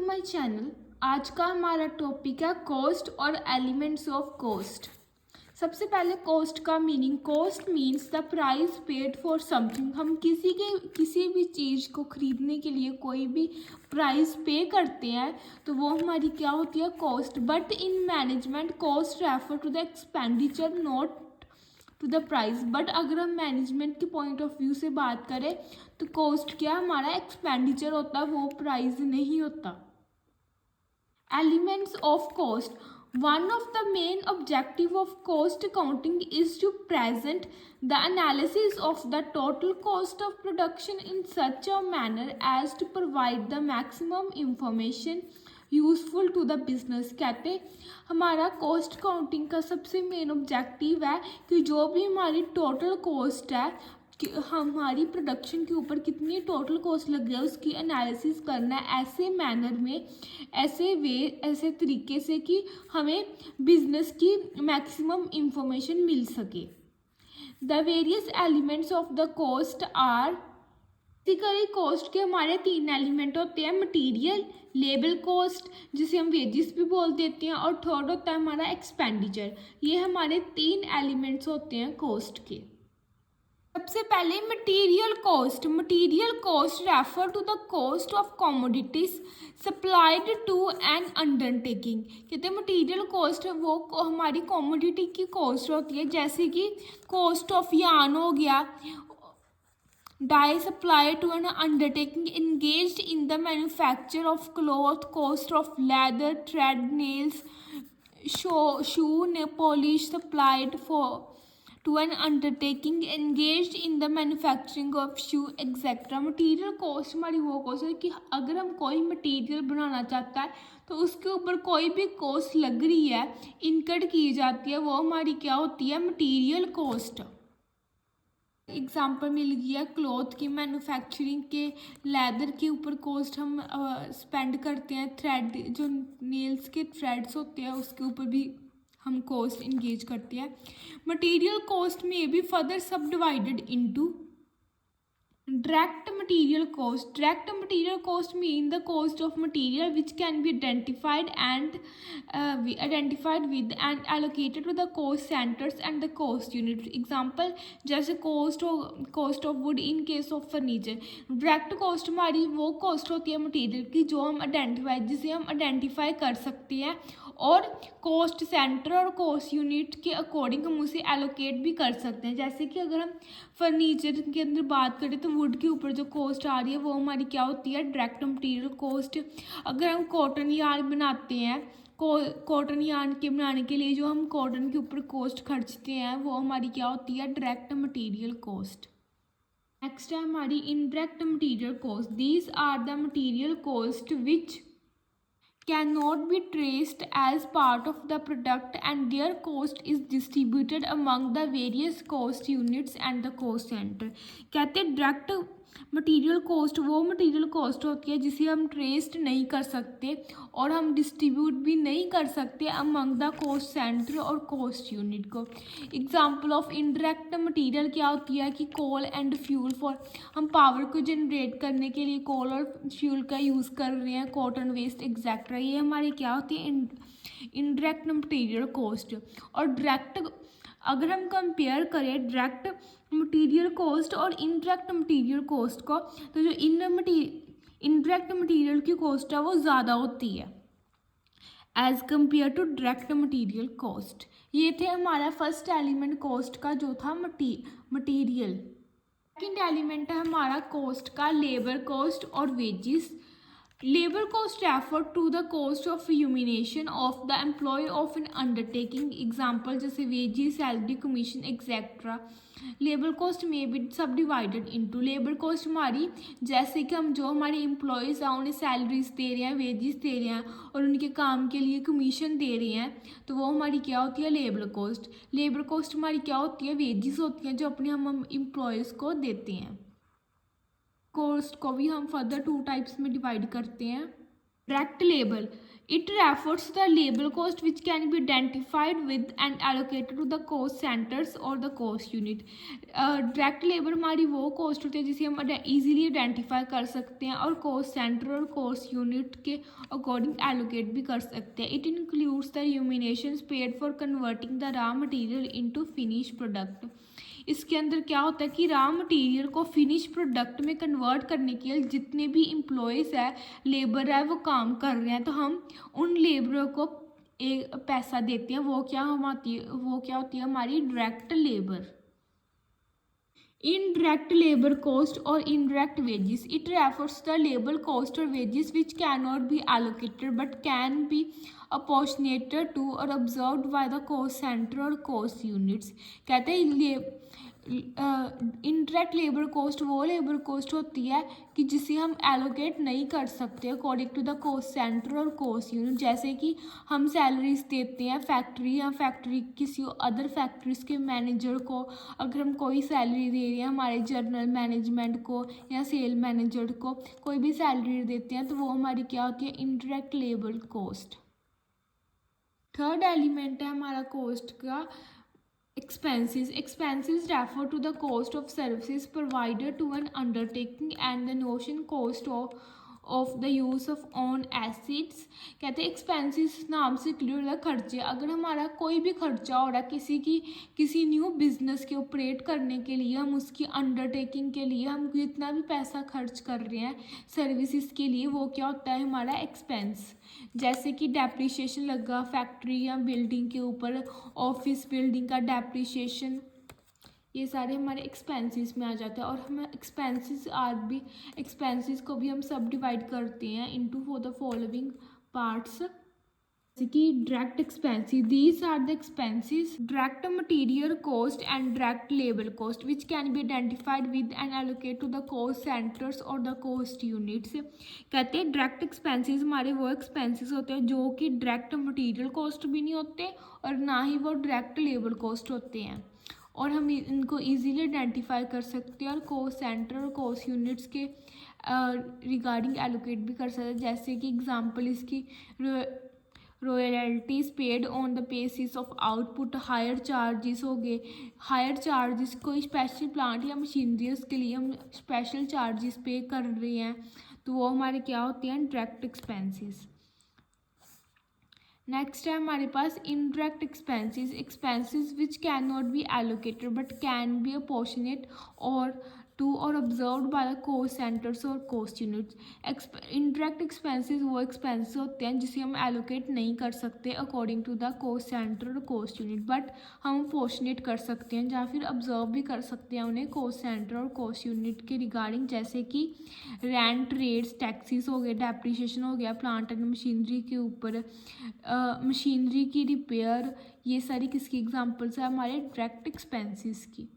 My channel. आज का हमारा टॉपिक है कॉस्ट और एलिमेंट्स ऑफ कॉस्ट। सबसे पहले कॉस्ट का meaning. Cost means the price paid for something. हम किसी भी चीज़ को खरीदने के लिए कोई भी प्राइस पे करते हैं तो वो हमारी क्या होती है, cost. But in management cost refer to the expenditure not to the price. But अगर हम मैनेजमेंट के पॉइंट ऑफ व्यू से बात करें तो कॉस्ट क्या हमारा एक्सपेंडिचर होता है, वो प्राइस नहीं होता। Elements of cost. One of the main objective of cost accounting is to present the analysis of the total cost of production in such a manner as to provide the maximum information useful to the business. कहते हमारा cost accounting का सबसे main objective है कि जो भी हमारी total cost है कि हमारी प्रोडक्शन के ऊपर कितनी टोटल कॉस्ट लग है उसकी एनालिसिस करना है ऐसे मैनर में, ऐसे तरीके से कि हमें बिजनेस की मैक्सिमम इंफॉर्मेशन मिल सके। The various elements of the cost are. Basically cost के हमारे तीन एलिमेंट होते हैं, मटेरियल, लेबर कॉस्ट जिसे हम वेजिस भी बोल देते हैं, और थर्ड होता है हमारा एक्सपेंडिचर। ये हमारे तीन एलिमेंट्स होते हैं कॉस्ट के। सबसे पहले material cost. Material cost refer to the cost of commodities supplied to an undertaking. कहते हैं मटेरियल कॉस्ट वो हमारी कमोडिटी की कॉस्ट होती है, जैसे कि कॉस्ट ऑफ यार्न हो गया, dye supply to an undertaking engaged in the manufacture of cloth, cost of leather, thread, nails, shoe polish supplied for to an undertaking engaged in the manufacturing of shoe etc. Material cost हमारी वो cost है कि अगर हम कोई material बनाना चाहता है तो उसके ऊपर कोई भी कॉस्ट लग रही है, इनकट की जाती है, वो हमारी क्या होती है, मटीरियल कॉस्ट। एग्जाम्पल मिल गया क्लॉथ की मैन्युफैक्चरिंग के, लेदर के ऊपर कॉस्ट हम स्पेंड करते हैं, थ्रेड जो नेल्स के थ्रेड्स होते हैं उसके ऊपर भी हम कॉस्ट इंगेज करते हैं। मटेरियल कॉस्ट में भी फर्दर सब divided into direct material cost. Direct material cost mean the cost of material which can be identified with and allocated to the cost centers and the cost units. Example जैसे cost of wood in case of furniture. Direct cost हमारी वो cost होती है material की जो हम जिसे हम identify कर सकते हैं, और कॉस्ट सेंटर और कॉस्ट यूनिट के अकॉर्डिंग हम उसे एलोकेट भी कर सकते हैं। जैसे कि अगर हम फर्नीचर के अंदर बात करें तो वुड के ऊपर जो कॉस्ट आ रही है वो हमारी क्या होती है, डायरेक्ट मटेरियल कॉस्ट। अगर हम कॉटन यार्न बनाते हैं, कॉटन यार्न के बनाने के लिए जो हम कॉटन के ऊपर कॉस्ट खर्चते हैं वो हमारी क्या होती है, डायरेक्ट मटेरियल कॉस्ट। नेक्स्ट है हमारी indirect material cost. These are the material cost which cannot be traced as part of the product and their cost is distributed among the various cost units and the cost center। कहते हैं direct material cost वो material cost होती है जिसे हम traced नहीं कर सकते और हम डिस्ट्रीब्यूट भी नहीं कर सकते अमंग द कॉस्ट सेंटर और कॉस्ट यूनिट को। एग्जांपल ऑफ इनडायरेक्ट मटेरियल क्या होती है कि कोल एंड फ्यूल फॉर, हम पावर को जनरेट करने के लिए कोल और फ्यूल का यूज़ कर रहे हैं, कॉटन वेस्ट एक्सेट्रा, ये हमारी क्या होती है, इनडायरेक्ट मटेरियल कॉस्ट। और डायरेक्ट अगर हम कंपेयर करें डायरेक्ट मटेरियल कॉस्ट और इनडायरेक्ट मटेरियल कॉस्ट को, तो जो इनडायरेक्ट मटेरियल की कॉस्ट है वो ज़्यादा होती है as compared to direct material cost. ये थे हमारा फर्स्ट एलिमेंट कॉस्ट का जो था मटेरियल। सेकेंड एलिमेंट है हमारा कॉस्ट का लेबर कॉस्ट और wages. Labour cost refer to the cost of remuneration of the employ of an undertaking. Example जैसे wages, salary, commission etcetera. Labour cost में भी सब डिवाइडेड इनटू। लेबर कॉस्ट हमारी जैसे कि हम जो हमारे एम्प्लॉयज़ हैं उन्हें सैलरीज दे रहे हैं, वेजिस दे रहे हैं और उनके काम के लिए कमीशन दे रहे हैं, तो वो हमारी क्या होती है, लेबर कॉस्ट। लेबर कॉस्ट हमारी क्या होती है, वेजिस होती हैं जो अपने हम एम्प्लॉयज़ को देते हैं। कॉस्ट को भी हम फर्दर टू टाइप्स में डिवाइड करते हैं। Direct labor. It refers to the labor cost which can be identified with and allocated to the cost centers or the cost unit. Direct labour हमारी वो कॉस्ट होती है जिसे हम इजीली आइडेंटिफाई कर सकते हैं और कॉस्ट सेंटर और कॉस्ट यूनिट के अकॉर्डिंग एलोकेट भी कर सकते हैं. It includes the remunerations paid for converting the raw material into finish product. इसके अंदर क्या होता है कि रॉ मटेरियल को फिनिश प्रोडक्ट में कन्वर्ट करने के लिए जितने भी एम्प्लॉयज़ है, लेबर है, वो काम कर रहे हैं, तो हम उन लेबरों को एक पैसा देते हैं. वो क्या होती है हमारी direct labour. Indirect labor cost or indirect wages. It refers to the labor cost or wages which cannot be allocated but can be apportioned to or absorbed by the cost center or cost units. कहते हैं indirect labour cost वो labour cost होती है कि जिसे हम allocate नहीं कर सकते according to the cost centre और कॉस्ट यूनिट. जैसे कि हम सैलरीज देते हैं फैक्ट्री किसी अदर फैक्ट्रीज के मैनेजर को, अगर हम कोई सैलरी दे रहे हैं हमारे जर्नल मैनेजमेंट को या सेल मैनेजर को, कोई भी सैलरी देते हैं, तो वो हमारी क्या होती है, indirect labour cost. Third element है हमारा कॉस्ट का expenses. Expenses refer to the cost of services provided to an undertaking and the notion cost of the use of own assets. कहते हैं expenses नाम से क्लियर होता है खर्चे. अगर हमारा कोई भी खर्चा हो रहा है किसी न्यू बिजनेस के ऑपरेट करने के लिए, हम उसकी अंडरटेकिंग के लिए हम जितना भी पैसा खर्च कर रहे हैं सर्विसेज के लिए, वो क्या होता है हमारा एक्सपेंस. जैसे कि डेप्रिसिएशन लगा फैक्ट्री या बिल्डिंग के ऊपर, ऑफिस बिल्डिंग का डेप्रिसिएशन, ये सारे हमारे एक्सपेंसेस में आ जाते हैं. और हम एक्सपेंसेस को भी हम सब डिवाइड करते हैं into four the following parts. जैसे कि direct expenses, these are the expenses direct material cost and direct labour cost which can be identified with and allocate to the cost centres और the cost units. कहते हैं direct expenses हमारे वो expenses होते हैं जो कि डायरेक्ट मटेरियल कॉस्ट भी नहीं होते और ना ही वो डायरेक्ट लेबर कॉस्ट होते हैं, और हम इनको इजीली आइडेंटिफाई कर सकते हैं और कॉस्ट सेंटर और कॉस्ट यूनिट्स के रिगार्डिंग एलोकेट भी कर सकते हैं. जैसे कि एग्जांपल इसकी royalties paid on the basis of output. Higher charges हो गए, हायर चार्जेस कोई स्पेशल प्लांट या मशीनरी उसके लिए हम स्पेशल चार्जेस पे कर रहे हैं, तो वो हमारे क्या होते हैं, डायरेक्ट एक्सपेंसेस. नेक्स्ट है हमारे पास indirect expenses which can not be allocated but can be apportionate और to or observed by the cost centres और कॉस्ट यूनिट्स. इनडायरेक्ट एक्सपेंसेस वो एक्सपेंसेस होते हैं जिसे हम एलोकेट नहीं कर सकते according to the cost centre और कॉस्ट यूनिट, बट हम अपोर्शनेट कर सकते हैं या फिर ऑब्जर्व भी कर सकते हैं उन्हें कॉस्ट सेंटर और कॉस्ट यूनिट के रिगार्डिंग. जैसे कि रेंट, रेट्स, टैक्सीज हो गए, डेप्रिसिएशन हो गया प्लांट एंड मशीनरी के ऊपर, मशीनरी की रिपेयर, ये सारी किसकी एग्जांपल्स है हमारे डायरेक्ट एक्सपेंसेस की.